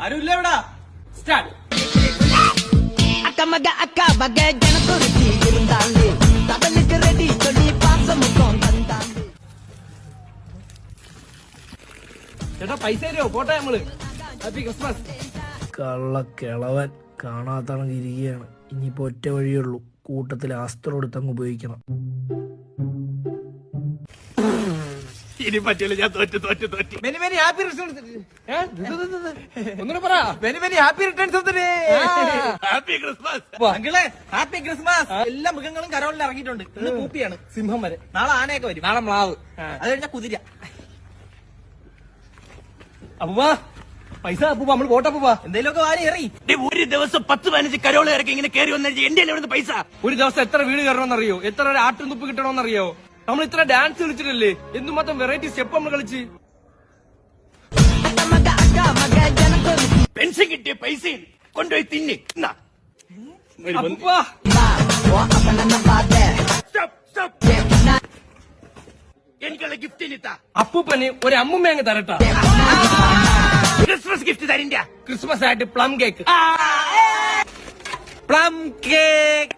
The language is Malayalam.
ആരുമില്ല ഇവിടെ. സ്റ്റാർട്ട്. அக்கமக அக்கா வகை ஜனக்குருத்தி இருந்தாலே தவளுக்கு ரெடி சொல்லி பாசமுக்கம் தந்தாலே. ചേട്ടാ പൈസ തരുമോ? പോട്ടെ നമ്മള്. Happy Christmas. കള്ളക്കിളവൻ കാണാത്തണക്ക് ഇരിക്കുകയാണ്. ഇനിയിപ്പോ ഒറ്റ വഴിയുള്ളൂ, കൂട്ടത്തിൽ അസ്ത്രം എടുത്തങ്ങ് ഉപയോഗിക്കണം. ഇനി പറ്റില്ല, ഞാൻ തോറ്റ്. Many many happy returns. ഒന്നുകൂടെ പറ. Many many happy returns of the day. Happy Christmas. അങ്കിളെ ഹാപ്പി ക്രിസ്മസ്. എല്ലാ മൃഗങ്ങളും കരോളിൽ ഇറങ്ങിയിട്ടുണ്ട്. ഇന്ന് കൂപ്പിയാണ്, സിംഹം വരെ. നാളെ ആനയൊക്കെ വരും. നാളെ മ്ലാവ്. അത് കഴിഞ്ഞാൽ കുതിര. അപ്പൂപ്പാ പൈസ. അപ്പൂപ്പ നമ്മള് പോട്ടെ. അപ്പൂപ്പ എന്തെങ്കിലുമൊക്കെ വാരി എറി. ഒരു ദിവസം 10-15 കരോള് ഇറക്കി ഇങ്ങനെ കയറി വന്നു എന്റെ എവിടെ പൈസ? ഒരു ദിവസം എത്ര വീട് കയറണമെന്നറിയോ? എത്ര ഒരു ആട്ടും തുപ്പ് കിട്ടണമെന്നറിയോ? നമ്മൾ ഇത്ര ഡാൻസ് കളിച്ചിട്ടല്ലേ? എന്തുമാത്രം വെറൈറ്റി സ്റ്റെപ്പ് നമ്മൾ കളിച്ച്. அக்கமக அக்கா வகை ஜனக்குருத்தி പെൻഷൻ കിട്ടിയ പൈസ കൊണ്ടുപോയി തിന്ന്. അപ്പൂപ്പാ ஓ அப்பன பாத்தே എനിക്കുള്ള ഗിഫ്റ്റ് ഇനിത്താ. അപ്പൂപ്പന് ഒരു അമ്മുമ്മ അങ്ങ് തരട്ടാ. ക്രിസ്മസ് ഗിഫ്റ്റ് തരില്ല. ക്രിസ്മസ് ആയിട്ട് പ്ലം കേക്ക്. Plum cake.